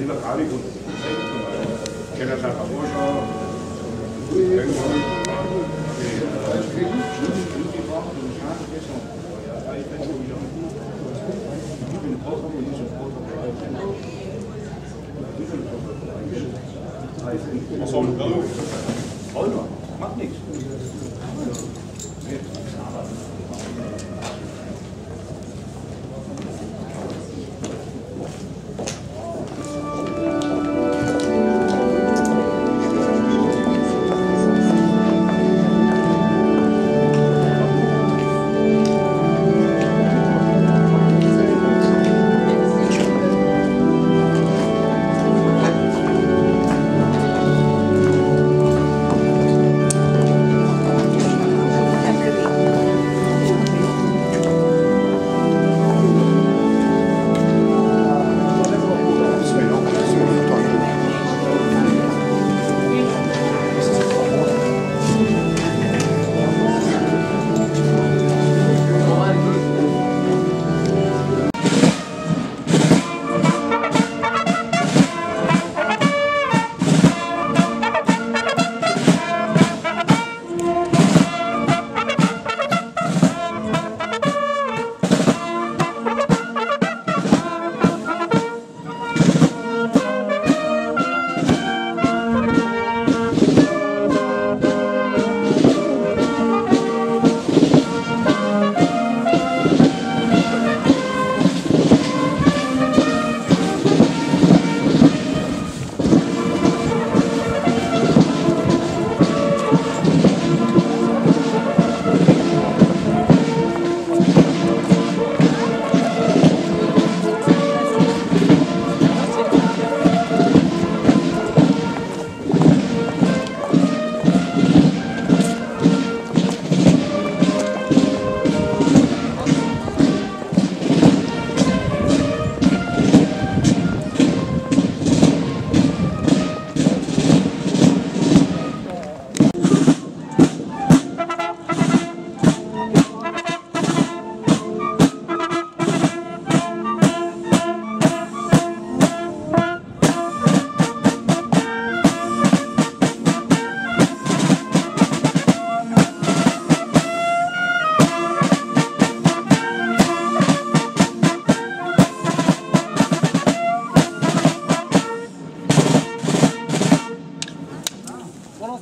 lieber Karik und keiner sagt auch macht nichts.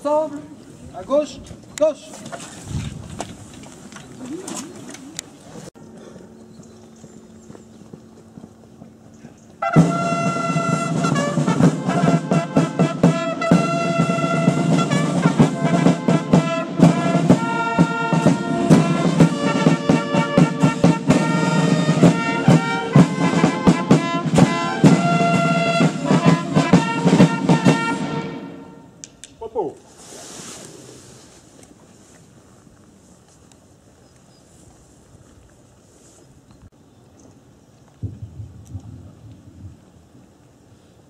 Ensemble, à gauche, gauche.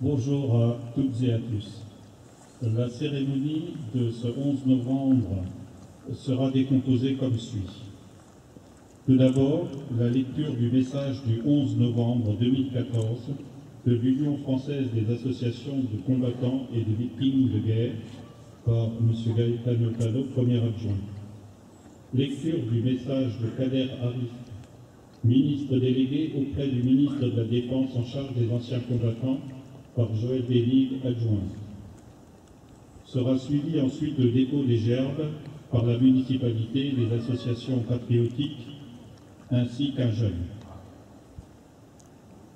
Bonjour à toutes et à tous. La cérémonie de ce 11 novembre sera décomposée comme suit. Tout d'abord, la lecture du message du 11 novembre 2014 de l'Union française des associations de combattants et de victimes de guerre par M. Gaetano Cano, premier adjoint. Lecture du message de Kader Arif, ministre délégué auprès du ministre de la Défense en charge des anciens combattants, par Joël Bénig, adjoint. Sera suivi ensuite le dépôt des gerbes par la municipalité, les associations patriotiques, ainsi qu'un jeune.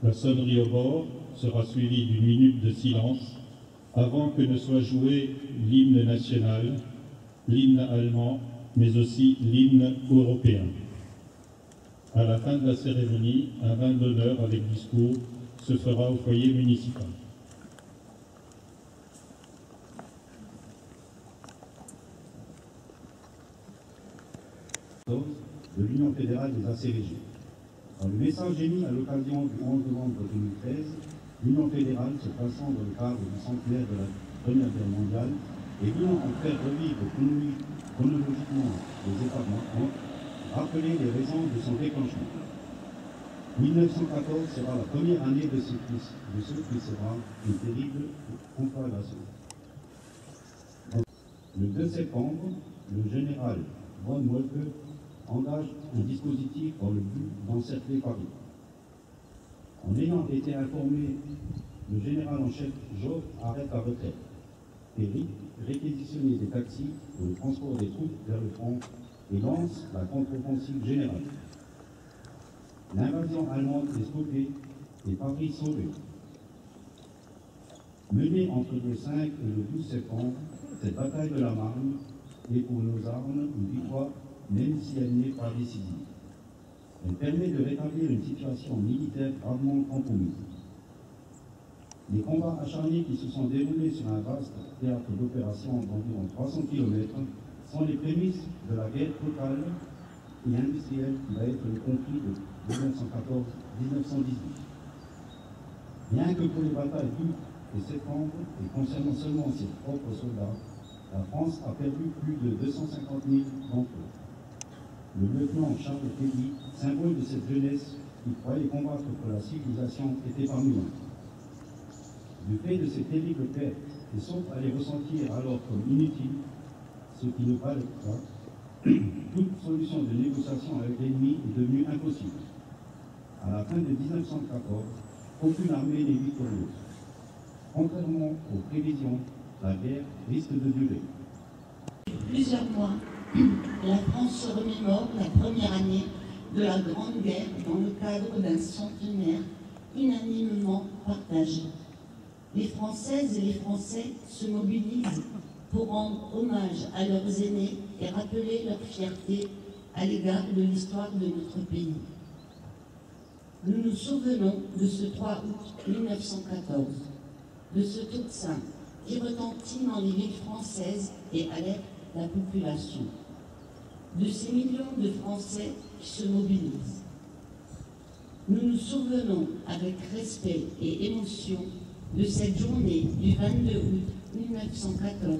La sonnerie au bord sera suivie d'une minute de silence avant que ne soit joué l'hymne national, l'hymne allemand, mais aussi l'hymne européen. À la fin de la cérémonie, un vin d'honneur avec discours se fera au foyer municipal. De l'Union fédérale des ACVG. Dans le message émis à l'occasion du 11 novembre 2013, l'Union fédérale, se plaçant dans le cadre du centenaire de la Première Guerre mondiale et voulant en faire revivre chronologiquement les étapes manquantes, rappeler les raisons de son déclenchement. 1914 sera la première année de ce qui sera une terrible conflagration. Le 2 septembre, le général von Moltke engage un dispositif dans le but d'encercler Paris. En ayant été informé, le général en chef Joffre arrête la retraite et réquisitionner des taxis pour le transport des troupes vers le front et lance la contre-offensive générale. L'invasion allemande est stoppée et Paris sauvé. Menée entre le 5 et le 12 septembre, cette bataille de la Marne est pour nos armes une victoire, même si elle n'est pas décisive. Elle permet de rétablir une situation militaire gravement compromise. Les combats acharnés qui se sont déroulés sur un vaste théâtre d'opération d'environ 300 km sont les prémices de la guerre totale et industrielle qui va être le conflit de 1914-1918. Rien que pour les batailles d'août et septembre, et concernant seulement ses propres soldats, la France a perdu plus de 250 000 d'entre eux. Le lieutenant Charles Péguy, symbole de cette jeunesse qui croyait combattre pour la civilisation, était parmi nous. Du fait de ces terribles pertes, et sauf à les ressentir alors comme inutiles, ce qui ne valait pas, toute solution de négociation avec l'ennemi est devenue impossible. À la fin de 1914, aucune armée n'est victorieuse. Contrairement aux prévisions, la guerre risque de durer. Plusieurs mois, la France se remémore la première année de la Grande Guerre dans le cadre d'un centenaire unanimement partagé. Les Françaises et les Français se mobilisent pour rendre hommage à leurs aînés et rappeler leur fierté à l'égard de l'histoire de notre pays. Nous nous souvenons de ce 3 août 1914, de ce Toussaint qui retentit dans les villes françaises et alerte la population, de ces millions de Français qui se mobilisent. Nous nous souvenons avec respect et émotion de cette journée du 22 août 1914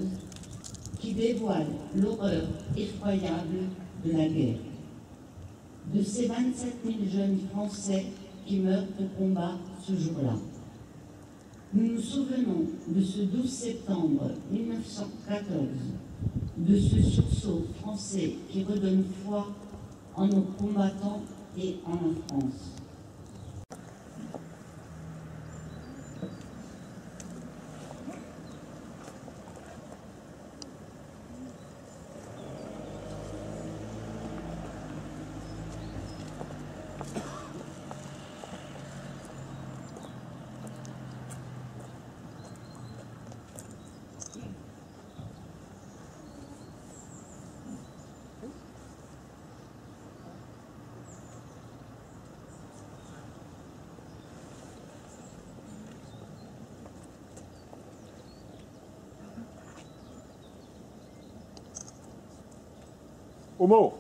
qui dévoile l'horreur effroyable de la guerre. De ces 27 000 jeunes Français qui meurent au combat ce jour-là. Nous nous souvenons de ce 12 septembre 1914, de ce sursaut français qui redonne foi en nos combattants et en la France. Homo.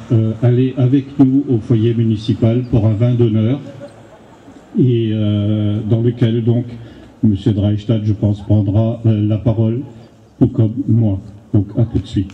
va aller avec nous au foyer municipal pour un vin d'honneur, et dans lequel donc M. Dreistadt, je pense, prendra la parole, tout comme moi. Donc à tout de suite.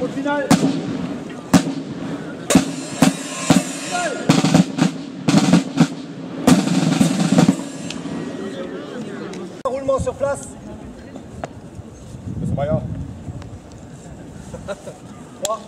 Au final. Roulement sur place. C'est pas grave. 3.